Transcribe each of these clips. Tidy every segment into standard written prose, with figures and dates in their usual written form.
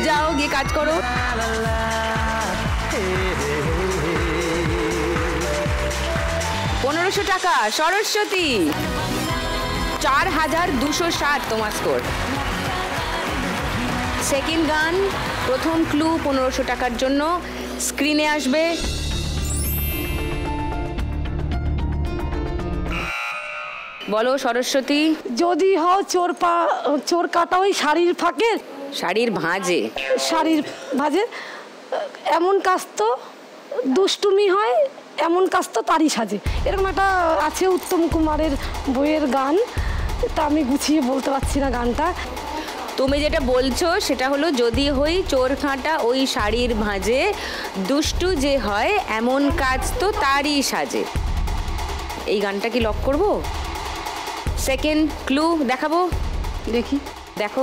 যাও গিয়ে কাজ করো। $1500 টাকা। সরস্বতী 4260 তোমার স্কোর। সেকেন্ড গান, প্রথম ক্লু 1500 টাকার জন্য স্ক্রিনে আসবে। বলো সরস্বতী। যদি হও চোর কাটা ওই শাড়ির ফাঁকে, শাড়ির ভাঁজে, শাড়ির ভাঁজে এমন কাজ তো দুষ্টুমি হয়, এমন কাজ তো তারই সাজে, এরকম একটা আছে উত্তম কুমারের বইয়ের গান, তা আমি গুছিয়ে বলতে পারছি না গানটা। তুমি যেটা বলছো সেটা হলো যদি হই চোর কাঁটা ওই শাড়ির ভাঁজে, দুষ্টু যে হয় এমন কাজ তো তারই সাজে। এই গানটা কি লক করবো? সেকেন্ড ক্লু দেখাবো? দেখি, দেখো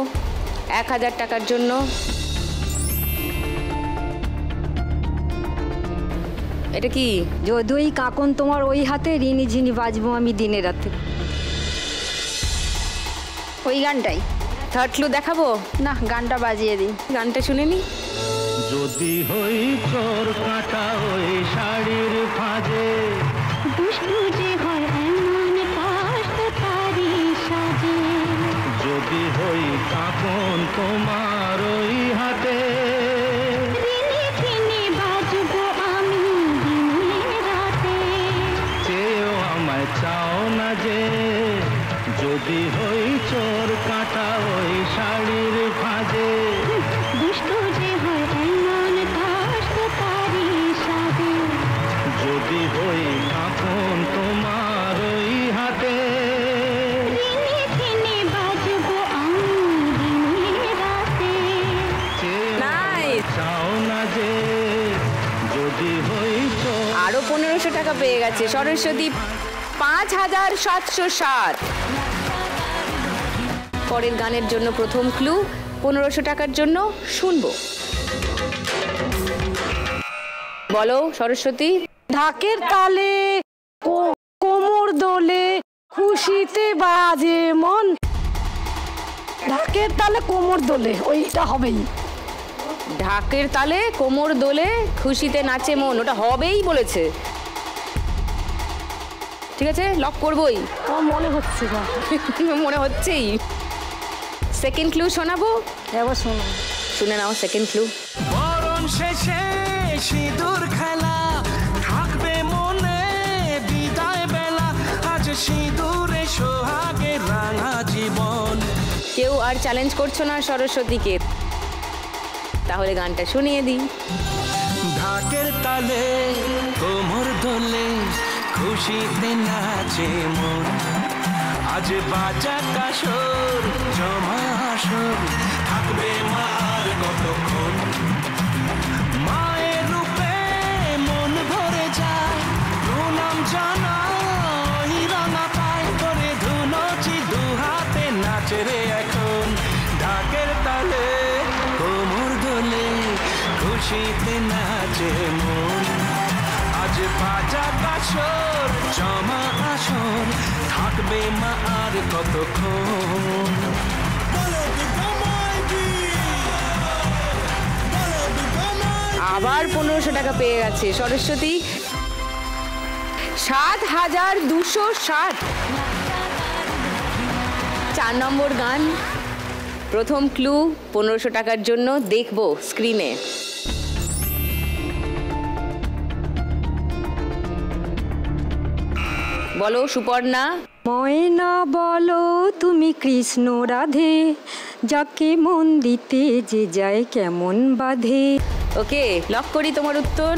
1000 টাকার জন্য। এটা কি? যদুই কাকন তোমার ওই হাতে, রিনি ঝিনি বাজবো আমি দিনে রাতে। ওই গানটাই। থার্ড ক্লু দেখাবো? না, গানটা বাজিয়ে দিই, গানটা শুনে নি। যদি হই চোর কাটা ওই শাড়ির ভাঁজে, দুষ্টু যে হয় এমন কাজ তো তারই সাজে। যদি হই কাকন তোমার ওই হাতে, রিনি ঝিনি বাজবো আমি দিনে রাতে। চেয়েও আমায় চাও না যে, যদি হই চোর কাটা ওই শাড়ির ভাঁজে, দুষ্টু যে হয় এমন কাজ তো তারই সাজে। যদি হই কাকন তোমার ওই হাতে, রিনি ঝিনি বাজবো আমি দিনে রাতে। Nice! চাও না যে, যদি হই চোর। আরো 1500 টাকা পেয়ে গেছে সরস্বতী। 5760। পরের গানের জন্য প্রথম ক্লু 1500 টাকার জন্য শুনবো। বলো সরস্বতী। ঢাকের তালে কোমর দোলে খুশিতে বাজে মন। ঢাকের তালে কোমর দোলে, ওইটা হবেই। ঢাকের তালে কোমর দোলে খুশিতে নাচে মন, ওটা হবেই বলেছে। ঠিক আছে, লক করবোই। আমার মনে হচ্ছে না। মনে হচ্ছেই। সেকেন্ড ক্লু শোনাবো? এবার শোনো, শুনে নাও সেকেন্ড ক্লু। বরণ শেষে সিঁদুর খেলা থাকবে মনে বিদায় বেলা, আজ সিঁদুরে সোহাগে রাঙা জীবন। কেউ আর চ্যালেঞ্জ করছো না সরস্বতীকে, তাহলে গানটা শুনিয়ে দিই। ঢাকের তালে কোমর দোলে খুশিতে নাচে মন, আজ বাজা কাসর জমা আসর, থাকবে মার কতক্ষণ। মায়ের রূপে মন ভরে যায়, প্রণাম জানাই রাঙা পায় করে ধুনচি দুহাতে নাচে রে এখন। ঢাকের তালে কোমর দোলে খুশিতে নাচে মন, আজ বাজা কাসর জমা আসর, থাকবে মা আর কতক্ষণ। আবার 1500 টাকা পেয়ে গেছে সরস্বতী। 7260। 4 নম্বর গান, প্রথম ক্লু 1500 টাকার জন্য দেখবো স্ক্রিনে। বলো সুপর্ণা। ময়না বলো তুমি কৃষ্ণ রাধে, যাকে মন দিতে যে যায় কেমন বাধে। ওকে, লক করি তোমার উত্তর।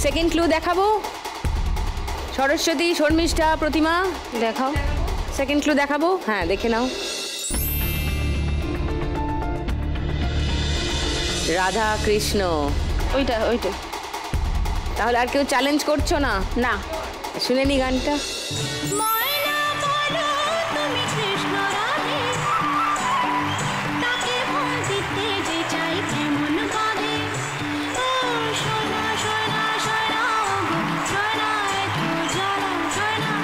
সেকেন্ড ক্লু দেখাবো? সরস্বতী, শর্মিষ্ঠা, প্রতিমা দেখাও। সেকেন্ড ক্লু দেখাবো? হ্যাঁ, দেখে নাও। রাধা কৃষ্ণ। ওইটা। তাহলে আর কেউ চ্যালেঞ্জ করছো না? না, শুনে নি গানটা। ময়না বলো তুমি কৃষ্ণ রাধে, তাকে মন দিতে যে চাই কেমন বাধে। ও সোনা সোনা সোনা গো সোনা, একটু জ্বালা সোনা,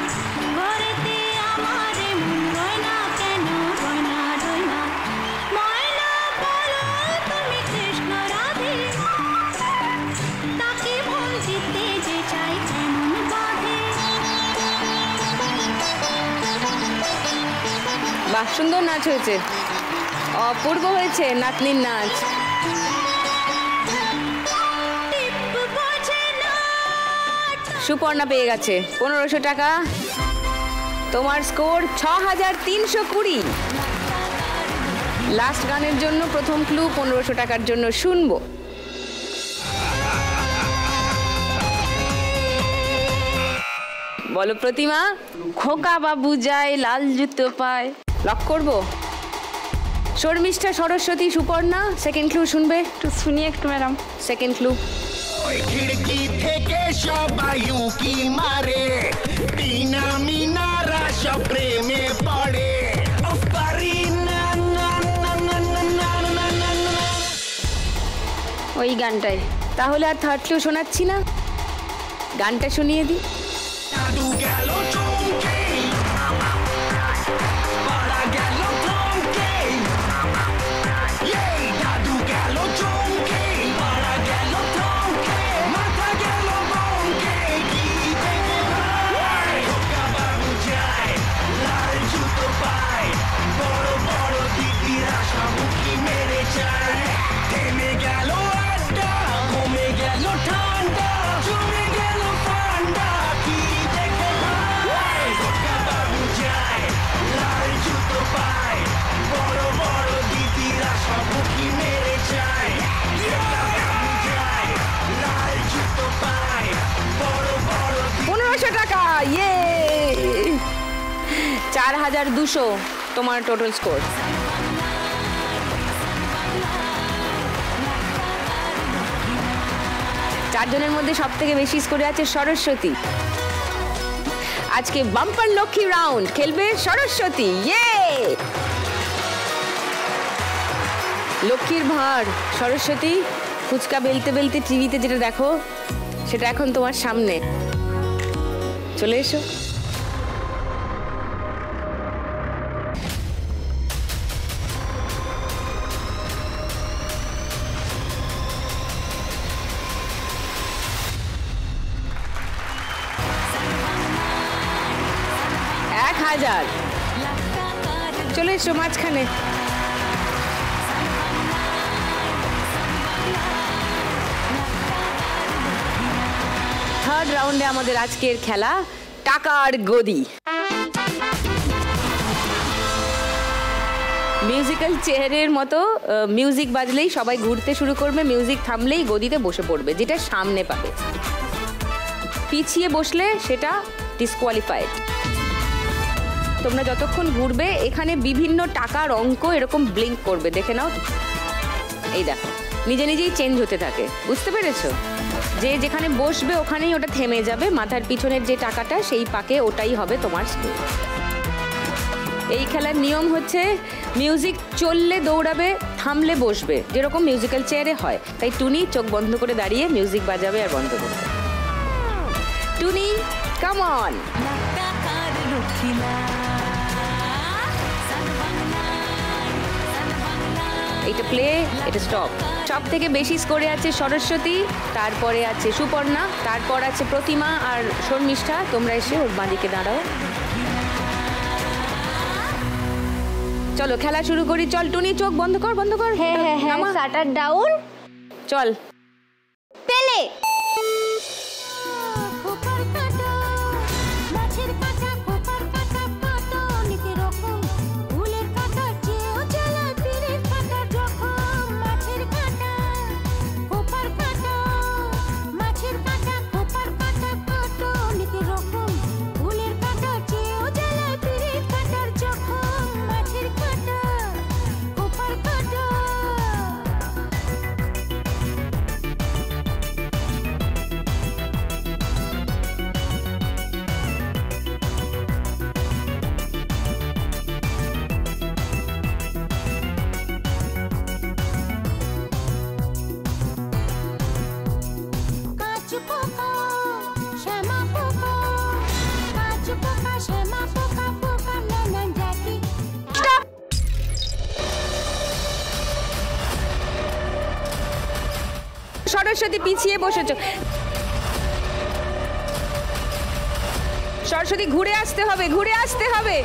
ঘরেতে আমার মন রয় না কেন, রয় না। ময়না বলো বাহ, সুন্দর নাচ হয়েছে, অপূর্ব হয়েছে নাতনির নাচ। সুপর্ণা পেয়ে গেছে 1500 টাকা। তোমার স্কোর 6320। লাস্ট গানের জন্য প্রথম ক্লু 1500 টাকার জন্য শুনবো। বলো প্রতিমা। খোকা বাবু যায় লাল জুতো পায়। লক করবো। শর্মিষ্ঠা, সরস্বতী, সুপর্ণা। সেকেন্ড ক্লু শুনবে? একটু শুনি একটু ম্যাডাম। Second clue. ওই খিড়কি থেকে সবাই উকি মারে, টিনা মিনারা সব প্রেমে পড়ে। ও পারি না না না না না না না না না। ওই গানটাই। তাহলে আর থার্ড ক্লু শোনাচ্ছি না, গানটা শুনিয়ে দিই। দাদু গেল চমকে, পাড়া গেল থমকে। এই দাদু গেল চমকে, পাড়া গেল থমকে, মাথা গেল বমকে। কি দেখে ভাই, খোকা বাবু যায়, লাল জুতো পায়, বড় বড় দিদিরা সব উঁকি মেরে যায়। থেমে গেল আড্ডা, কমে গেল ঠান্ডা, জমে গেল ঠান্ডা। কি দেখে ভাই, খোকা বাবু যায়, লাল জুতো পায়, বড় বড় দিদিরা সব উঁকি মেরে যায়। খোকা বাবু যায়, লাল জুতো পায়, বড় বড় 1500 টাকা। ইয়ে 4200 তোমার টোটাল স্কোর। চারজনের মধ্যে সব থেকে বেশি স্কোরে আছে সরস্বতী। আজকে বাম্পার লক্ষ্মী রাউন্ড খেলবে সরস্বতী। ইয়ে লক্ষ্মীর ভাঁড় সরস্বতী। ফুচকা বেলতে বেলতে টিভিতে যেটা দেখো সেটা এখন তোমার সামনে। চলে এসো। এক 1000। চলে এসো মাঝখানে। থার্ড রাউন্ডে আমাদের আজকের খেলা টাকার গদি। মিউজিক্যাল চেয়ারের মতো মিউজিক বাজলেই সবাই ঘুরতে শুরু করবে, মিউজিক থামলেই গদিতে বসে পড়বে, যেটা সামনে পাবে। পিছিয়ে বসলে সেটা ডিসকোয়ালিফাইড। তোমরা যতক্ষণ ঘুরবে এখানে বিভিন্ন টাকার অঙ্ক এরকম ব্লিঙ্ক করবে, দেখে নাও। এই দেখো নিজে নিজেই চেঞ্জ হতে থাকে, বুঝতে পেরেছো? যে যেখানে বসবে ওখানেই ওটা থেমে যাবে, মাথার পিছনের যে টাকাটা সেই পাকে ওটাই হবে তোমার স্কোর। এই খেলার নিয়ম হচ্ছে মিউজিক চললে দৌড়াবে, থামলে বসবে, যেরকম মিউজিক্যাল চেয়ারে হয়। তাই টুনি চোখ বন্ধ করে দাঁড়িয়ে মিউজিক বাজাবে আর বন্ধ করবে। টুনি কাম অন। এটা প্লে, এটা স্টপ। সব থেকে বেশি স্কোরে আছে সরস্বতী, তারপরে আছে সুপর্ণা, তারপর আছে প্রতিমা আর শর্মিষ্ঠা। তোমরা এসে ওর বাঁদিকে দাঁড়াও। চলো খেলা শুরু করি। চল টুনি চোখ বন্ধ কর, বন্ধ কর। হ্যাঁ হ্যাঁ হ্যাঁ, নামা। Shutter down. চল। পেলে। সরস্বতী পিছিয়ে বসেছ। সরস্বতী ঘুরে আসতে হবে, ঘুরে আসতে হবে।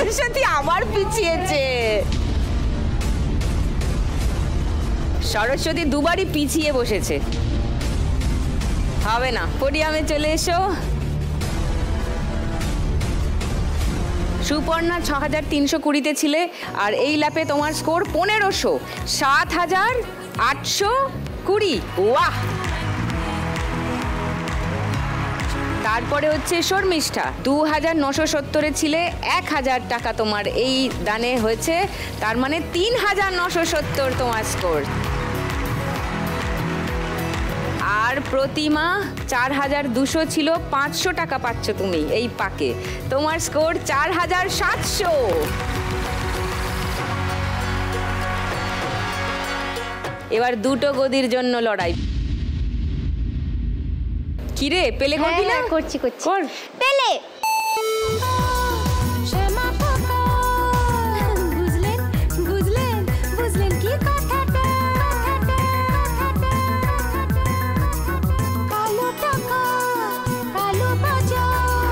সরস্বতী আবার পিছিয়েছে। সরস্বতী দুবারই পিছিয়ে বসেছে। হবে না, পোডিয়ামে চলে এসো। সুপর্ণা 6320-তে ছিলে, আর এই ল্যাপে তোমার স্কোর 1500, 7820। ওয়াহ! তারপরে হচ্ছে শর্মিষ্ঠা 2970-এ ছিলে, 1000 টাকা তোমার এই দানে হয়েছে, তার মানে 3970 তোমার স্কোর। আর প্রতিমা 4200 ছিল, 500 টাকা পাচ্ছ তুমি এই পাকে, তোমার স্কোর 4700। এবার দুটো গদির জন্য লড়াই। কিরে, পেলে করবি না? করছি করছি। কর। পেলে। শ্যামা কাকা বুঝলেন বুঝলেন বুঝলেন কি কথাটা? কালো টাকা কালো বাজার,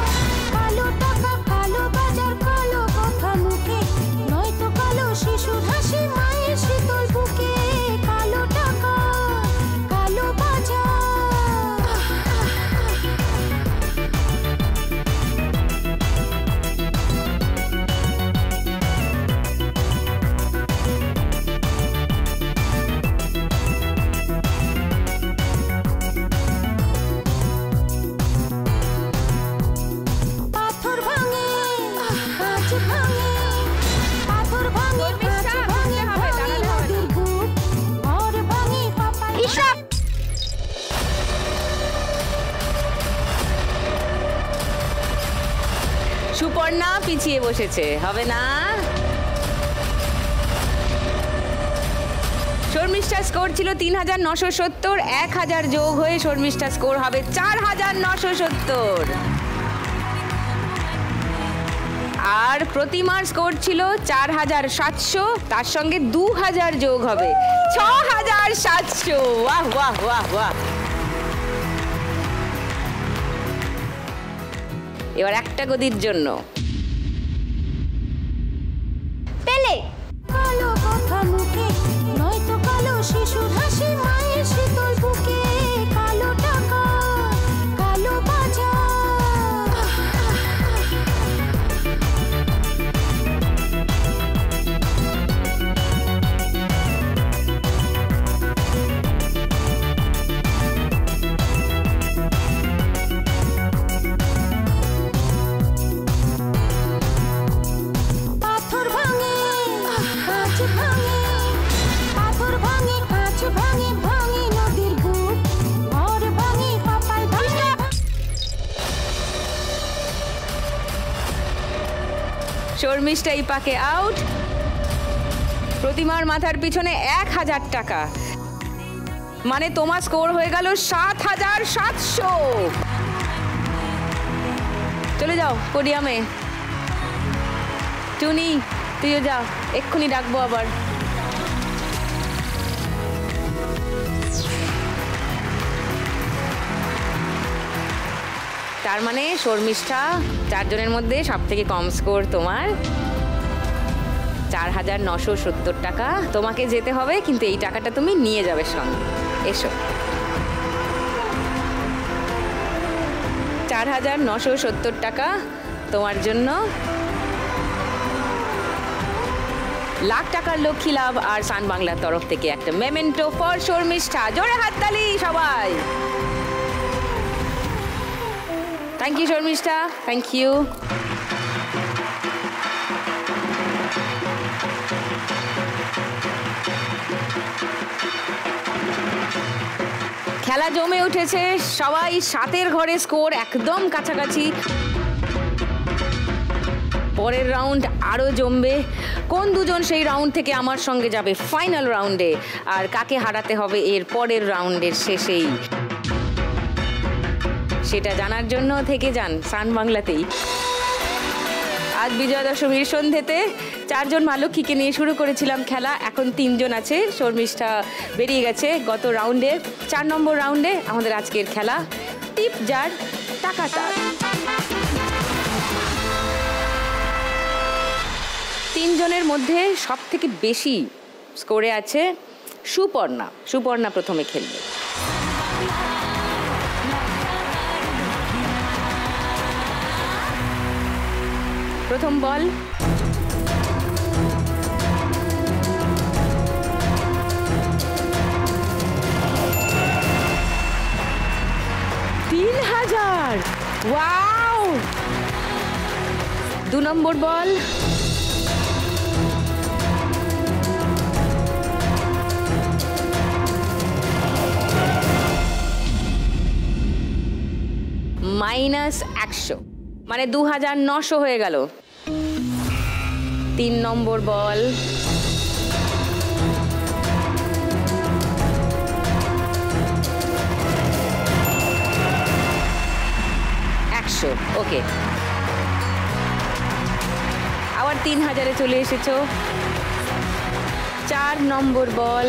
কালো টাকা কালো বাজার, কালো কথা মুখে, নয়তো কালো শিশুর হাসি মায়ের শীতল বুকে। কালো টাকা কালো বাজার। পাথর ভাঙে কাঁচ ভাঙে, পাথর ভাঙে কাঁচ ভাঙে, ভাঙে নদীর বুক, ঘর ভাঙে পাপাই। হিসাব। সুপর্ণা পিছিয়ে বসেছে, হবে না। শর্মিষ্ঠা স্কোর ছিল 3970, 1000 যোগ হয়ে শর্মিষ্ঠা স্কোর হবে 4970। আর প্রতিমার স্কোর ছিল 4700, তার সঙ্গে 2000 যোগ হবে 6700। বাহ বাহ বাহ বাহ। এবার একটা গদির জন্য। পেলে। কালো কথা মুখে, নয়তো কালো শিশুর হাসি মায়ের শীতল বুকে। কালো টাকা কালো বাজার। পাথর ভাঙে কাঁচ ভাঙে, পাথর ভাঙে কাঁচ ভাঙে, ভাঙে নদীর বুক, ঘর ভাঙে পাপাই ভাঙে। শর্মিষ্ঠা এই পাকে আউট। প্রতিমার মাথার পিছনে 1000 টাকা, মানে তোমার স্কোর হয়ে গেল 7700। চলে যাও পোডিয়ামে। টুনি, তুইও যা, এক্ষুনি ডাকবো আবার। তার মানে শর্মিষ্ঠা 4 জনের মধ্যে সব থেকে কম স্কোর তোমার, 4970 টাকা। তোমাকে যেতে হবে, কিন্তু এই টাকাটা তুমি নিয়ে যাবে সঙ্গে। এসো। 4970 টাকা তোমার জন্য। লাখ টাকার লক্ষ্মী লাভ আর সান বাংলার তরফ থেকে একটা মেমেন্টো ফর শর্মিষ্ঠা। জোরে হাততালি সবাই। Thank you Sharmishtha, thank you. খেলা জমে উঠেছে, সবাই 7-এর ঘরে স্কোর একদম কাছাকাছি। পরের রাউন্ড আরও জমবে। কোন দুজন সেই রাউন্ড থেকে আমার সঙ্গে যাবে ফাইনাল রাউন্ডে, আর কাকে হারাতে হবে এর পরের রাউন্ডের শেষেই, সেটা জানার জন্য থেকে যান সান বাংলাতেই। আজ বিজয়া দশমীর সন্ধ্যেতে 4 জন মা লক্ষ্মীকে নিয়ে শুরু করেছিলাম খেলা, এখন 3 জন আছে। শর্মিষ্ঠা বেরিয়ে গেছে গত রাউন্ডে। 4 নম্বর রাউন্ডে আমাদের আজকের খেলা টিপ যার টাকা তার। তিনজনের মধ্যে সব থেকে বেশি স্কোরে আছে সুপর্ণা। সুপর্ণা প্রথমে খেলবে। প্রথম বল। $3000। ওয়াও। 2 নম্বর বল। -100, মানে 2900 হয়ে গেল। 3 নম্বর বল। ওকে, আবার 3000-এ চলে এসেছো। 4 নম্বর বল।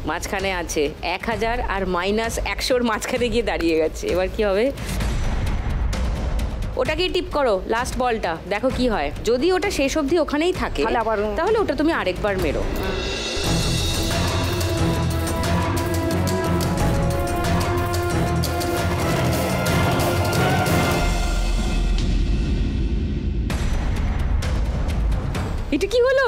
মাঝখানে আছে 1000 আর -100-র মাঝখানে গিয়ে দাঁড়িয়ে গেছে। এবার কি হবে? ওটাকেই টিপ করো, লাস্ট বলটা, দেখো কি হয়। যদি ওটা শেষ অবধি ওখানেই থাকে তাহলে ওটা তুমি আরেকবার মেরো। এটা কি হলো?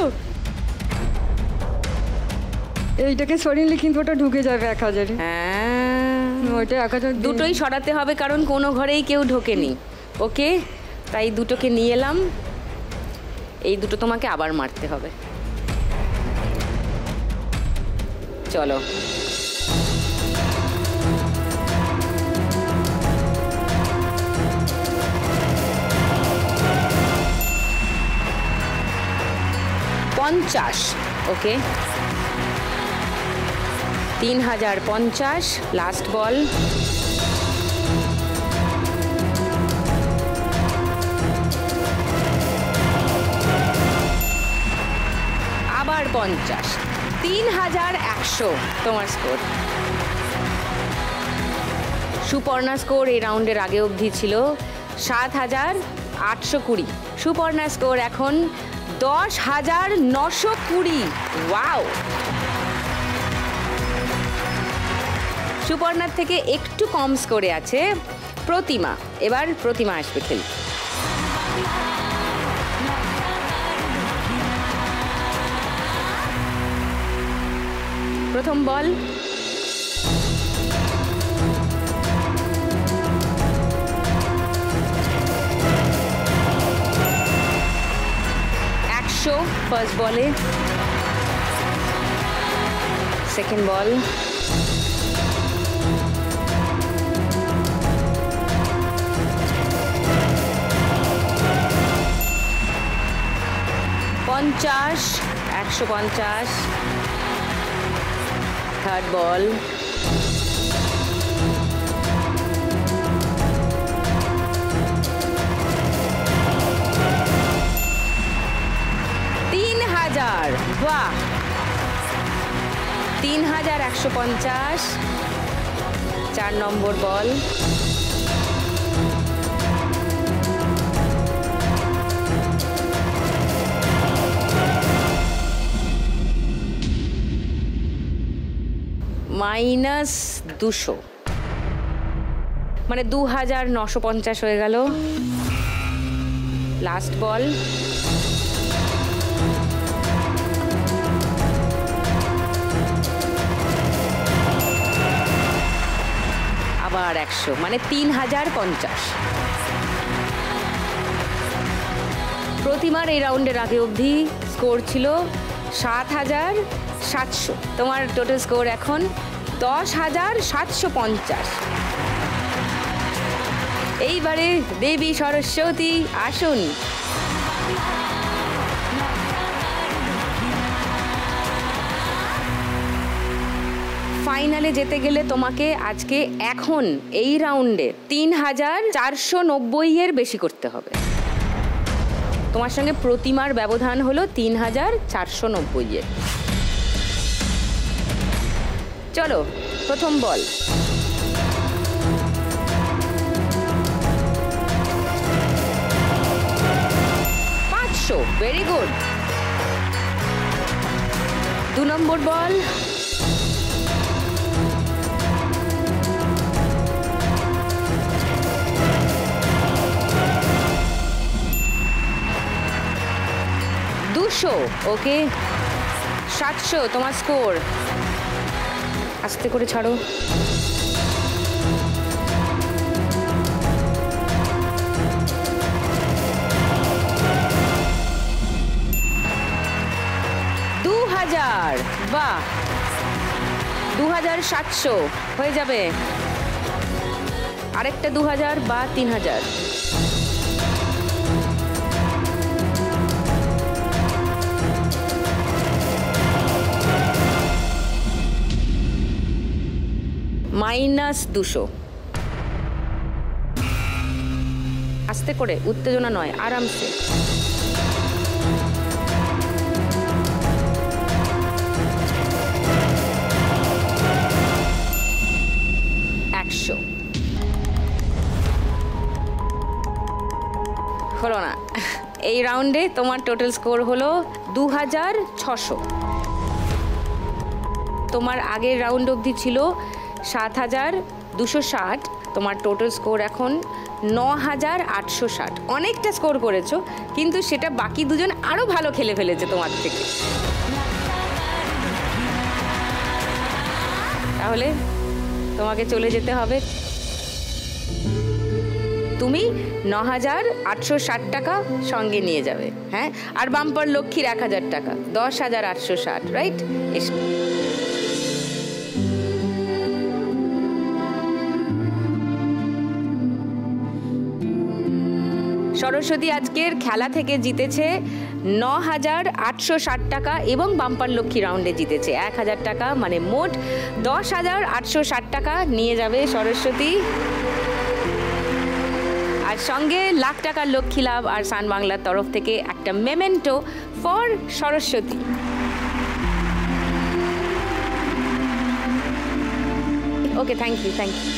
এইটাকে সরিয়ে কিন্তু ওটা ঢুকে যাবে 1000-এ। হ্যাঁ, ওইটা 1000 দুটোই সরাতে হবে, কারণ কোনো ঘরেই কেউ ঢোকেনি। ওকে, তাই দুটোকে নিয়ে এলাম। এই দুটো তোমাকে আবার মারতে হবে। চলো। $50। ওকে, 3050, লাস্ট বল। আবার 50, 3100 তোমার স্কোর। সুপর্ণা স্কোর এই রাউন্ডের আগে অবধি ছিল 7820। সুপর্ণা স্কোর এখন 10920। ওয়াও। সুপর্ণার থেকে একটু কম স্কোরে আছে প্রতিমা। এবার প্রতিমা আসবে খেলতে। প্রথম বল। ফার্স্ট বলে। সেকেন্ড বল। $150। থার্ড বল। $3000। বাহ, 3150। 4 নম্বর বল। -200, মানে 2950 হয়ে গেল। লাস্ট বল। আবার 100, মানে 3050। প্রতিমার এই রাউন্ডের আগে অবধি স্কোর ছিল 7700। তোমার টোটাল স্কোর এখন 10750। এইবারে দেবী সরস্বতী আসুন। ফাইনালে যেতে গেলে তোমাকে আজকে এখন এই রাউন্ডে 3490-এর বেশি করতে হবে। তোমার সঙ্গে প্রতিমার ব্যবধান হলো 3490-এর। চলো প্রথম বল। Very good. 2 নম্বর বল। ওকে 700 তোমার স্কোর। আস্তে করে ছাড়ো। বাহ 2700 হয়ে যাবে। আরেকটা 2000 বা 3000। -200। আস্তে করে, উত্তেজনা নয়, আরামসে। হলো না। এই রাউন্ডে তোমার টোটাল স্কোর হলো 2600। তোমার আগের রাউন্ড অবধি ছিল 7260। তোমার টোটাল স্কোর এখন 9860। অনেকটা স্কোর করেছো, কিন্তু সেটা বাকি দুজন আরো ভালো খেলে ফেলেছে তোমার থেকে। তাহলে তোমাকে চলে যেতে হবে। তুমি 9860 টাকা সঙ্গে নিয়ে যাবে। হ্যাঁ, আর বাম্পার লক্ষ্মীর 1000 টাকা, 10860। রাইট? সরস্বতী আজকের খেলা থেকে জিতেছে 9860 টাকা এবং বাম্পার লক্ষ্মী রাউন্ডে জিতেছে 1000 টাকা, মানে মোট 10860 টাকা নিয়ে যাবে সরস্বতী। আর সঙ্গে লাখ টাকার লক্ষ্মী লাভ আর সান বাংলার তরফ থেকে একটা memento for Saraswati. Okay, thank you, thank you.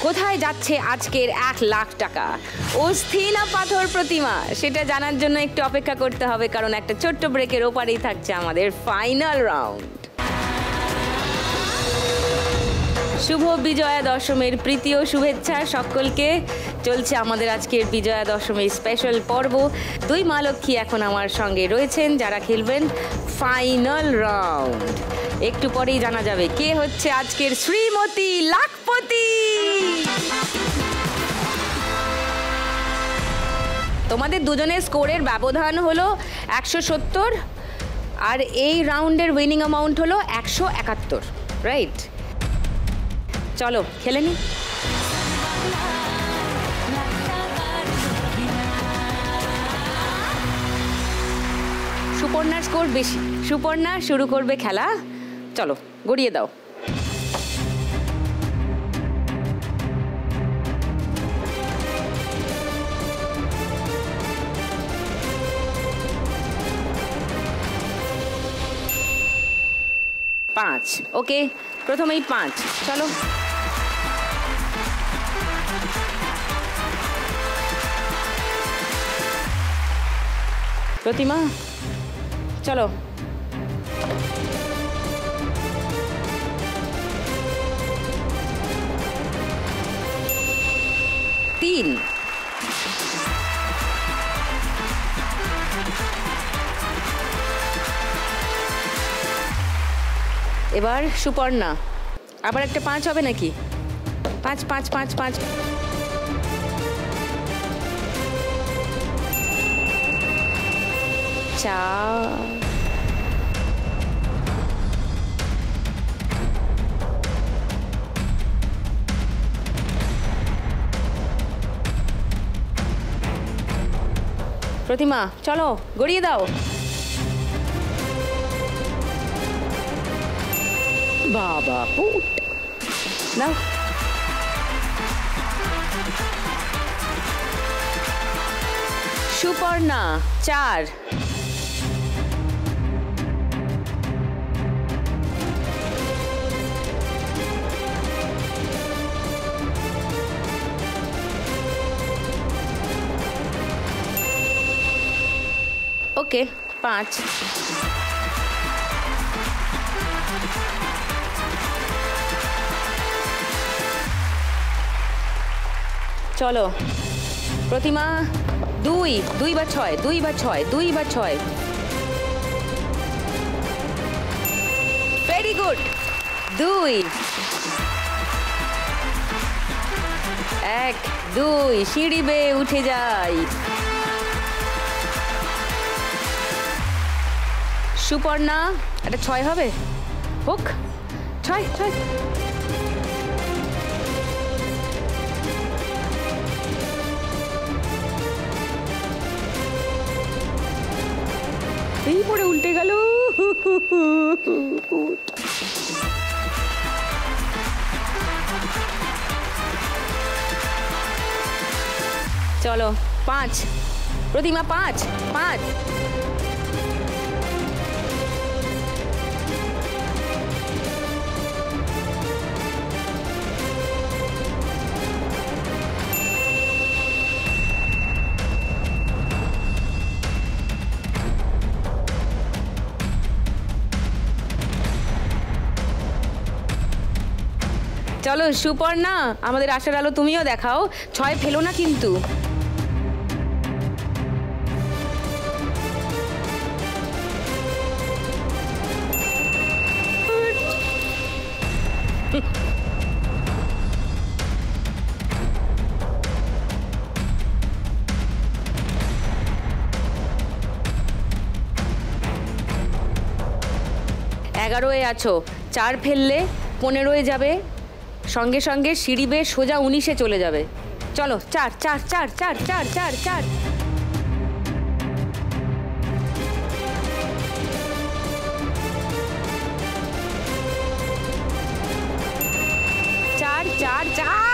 কোথায় যাচ্ছে আজকের 1 লাখ টাকা? অস্থি না পাথর প্রতিমা? সেটা জানার জন্য একটু অপেক্ষা করতে হবে, কারণ একটা ছোট্ট ব্রেকের ওপারেই থাকছে আমাদের ফাইনাল রাউন্ড। শুভ বিজয়া দশমীর প্রীতি ও শুভেচ্ছা সকলকে। চলছে আমাদের আজকের বিজয়া দশমীর স্পেশাল পর্ব। 2 মা লক্ষ্মী এখন আমার সঙ্গে রয়েছেন, যারা খেলবেন ফাইনাল রাউন্ড। একটু পরেই জানা যাবে কে হচ্ছে আজকের শ্রীমতী লাখপতি। তোমাদের দুজনের স্কোরের ব্যবধান হলো 170, আর এই রাউন্ডের উইনিং অ্যামাউন্ট হলো 171। রাইট? চলো খেলে নি। সুপর্ণার স্কোর বেশি। সুপর্ণা শুরু করবে খেলা। চলো, গড়িয়ে দাও। পাঁচ। ওকে, প্রথমেই 5। চলো। প্রতিমা চলো। 3। এবার সুপর্ণা। আবার একটা 5 হবে নাকি? 5 5 5 5। প্রতিমা চলো, গড়িয়ে দাও। বাবা পুট নাও। সুপর্ণা 4। ওকে 5। চলো প্রতিমা 2, 2 বা 6, 2 বা 6, 2 বা 6। Very good. 2, 1, 2 সিঁড়ি বেয়ে উঠে যাই। সুপর্ণা এটা 6 হবে, হোক 6 6। এই পরে উল্টে গেল। চলো 5 প্রতিমা 5 5। চলো সুপর্ণা আমাদের আশার আলো তুমিও দেখাও, 6 ফেলো না কিন্তু। এগারোয় আছো, 4 ফেললে 15 যাবে, সঙ্গে সঙ্গে সিঁড়ি বেয়ে সোজা 19-এ চলে যাবে। চলো 4 4 4 4 4 4 4। চার 4 4।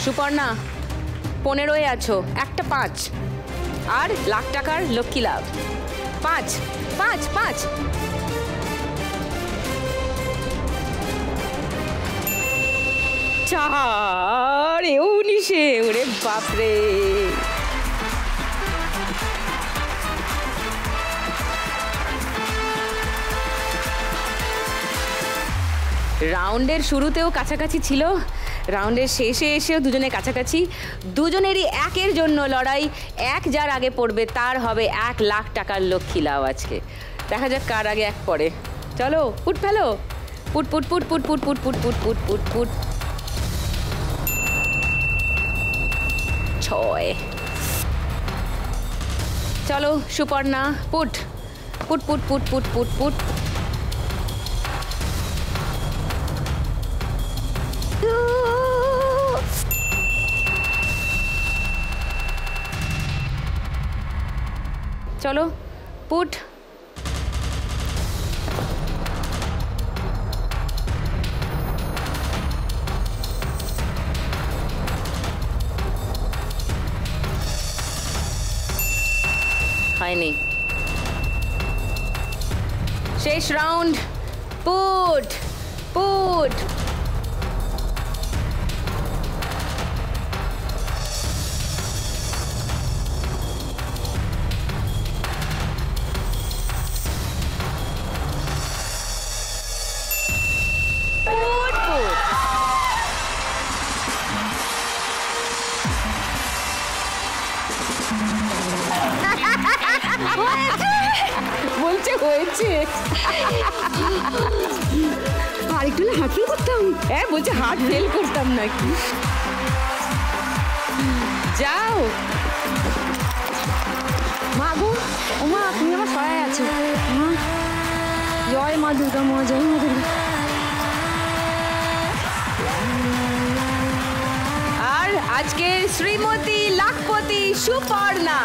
সুপর্ণা 15-এ আছো, একটা 5 আর লাখ টাকার লক্ষ্মী লাভ। 5 5 5। চার 19-এ, ওরে বাপরে। রাউন্ডের শুরুতেও কাছাকাছি ছিল, রাউন্ডের শেষে এসেও দুজনে কাছাকাছি। দুজনেরই 1-এর জন্য লড়াই, 1 যার আগে পড়বে তার হবে 1 লাখ টাকার লক্ষ্মী লাভ আজকে। দেখা যাক কার আগে 1 পড়ে। চলো পুট ফেলো, put put put put put put put put put put put. 6। চলো Suparna put put put put put put put. চলো পুট। হয়নি, শেষ রাউন্ড। Put put. বলছে হয়েছে, আর একটু হাত ফেল করতাম। হ্যাঁ বলছে হাত ফেল করতাম নাকি। যাও মা গো, ও মা তুমি আমার সহায় আছো। মা জয় মা দুর্গা, মা জয় মা দুর্গা। আর আজকের Shrimati lakhpati Suparna.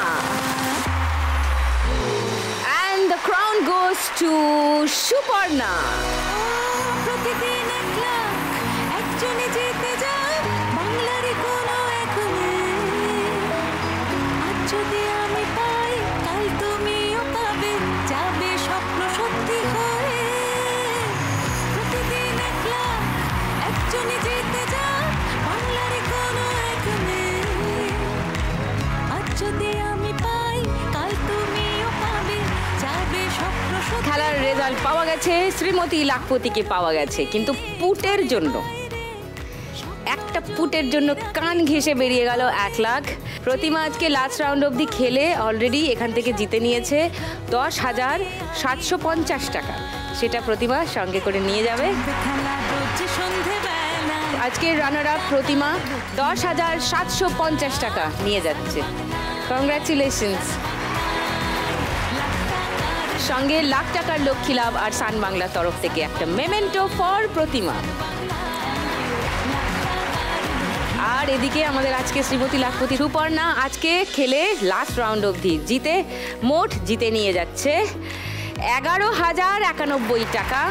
And the crown goes to Suparna. প্রতিদিন 1 লাখ একজনে জিতে যায় বাংলারই কোনো এক মেয়ে। আজ যদি আমি পাই কাল তুমিও পাবে, যাবে স্বপ্ন খেলার রেজাল্ট পাওয়া গেছে, শ্রীমতী লাখপতিকে পাওয়া গেছে, কিন্তু পুটের জন্য, একটা পুটের জন্য কান ঘেঁষে বেরিয়ে গেল 1 লাখ। প্রতিমা আজকে লাস্ট রাউন্ড অবধি খেলে অলরেডি এখান থেকে জিতে নিয়েছে 10,750 টাকা। সেটা প্রতিমা সঙ্গে করে নিয়ে যাবে। আজকের রানার আপ প্রতিমা 10,750 টাকা নিয়ে যাচ্ছে। কংগ্রাচুলেশনস। সঙ্গে লাখ টাকার লক্ষ্মী লাভ আর সান বাংলার তরফ থেকে একটা মেমেন্টো ফর প্রতিমা। আর এদিকে আমাদের আজকে শ্রীমতী লাখপতি সুপর্ণা আজকে খেলে লাস্ট রাউন্ড অবধি জিতে মোট জিতে নিয়ে যাচ্ছে 11,091 টাকা।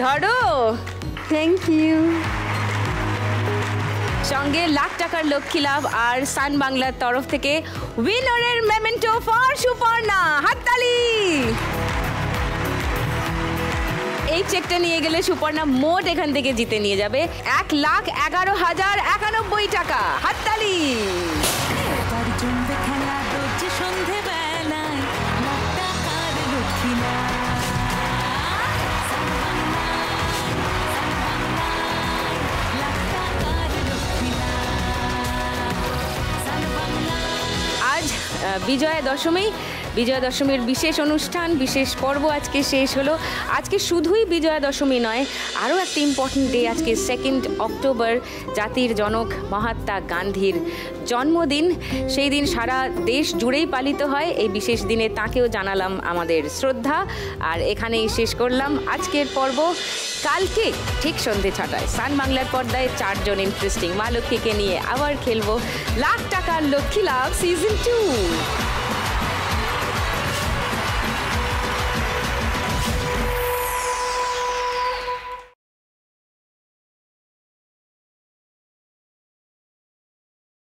ধরো, থ্যাংক ইউ। সঙ্গে লাখ টাকার লক্ষ্মী লাভ আর সান বাংলার তরফ থেকে উইনারের মেমেন্টো ফর সুপর্ণা। হাততালি। এই চেকটা নিয়ে গেলে সুপর্ণা মোট এখান থেকে জিতে নিয়ে যাবে 1,11,091 টাকা। হাততালি। আজ বিজয়া দশমী, বিজয়া দশমীর বিশেষ অনুষ্ঠান, বিশেষ পর্ব আজকে শেষ হলো। আজকে শুধুই বিজয়া দশমী নয়, আরও একটা ইম্পর্টেন্ট ডে। আজকে 2 অক্টোবর জাতির জনক মহাত্মা গান্ধীর জন্মদিন। সেই দিন সারা দেশ জুড়েই পালিত হয়। এই বিশেষ দিনে তাকেও জানালাম আমাদের শ্রদ্ধা। আর এখানেই শেষ করলাম আজকের পর্ব। কালকে ঠিক সন্ধ্যে 6টায় সান বাংলার পর্দায় 4 জন ইন্টারেস্টিং মা লক্ষ্মীকে নিয়ে আবার খেলবো লাখ টাকার লক্ষ্মী লাভ সিজন 2।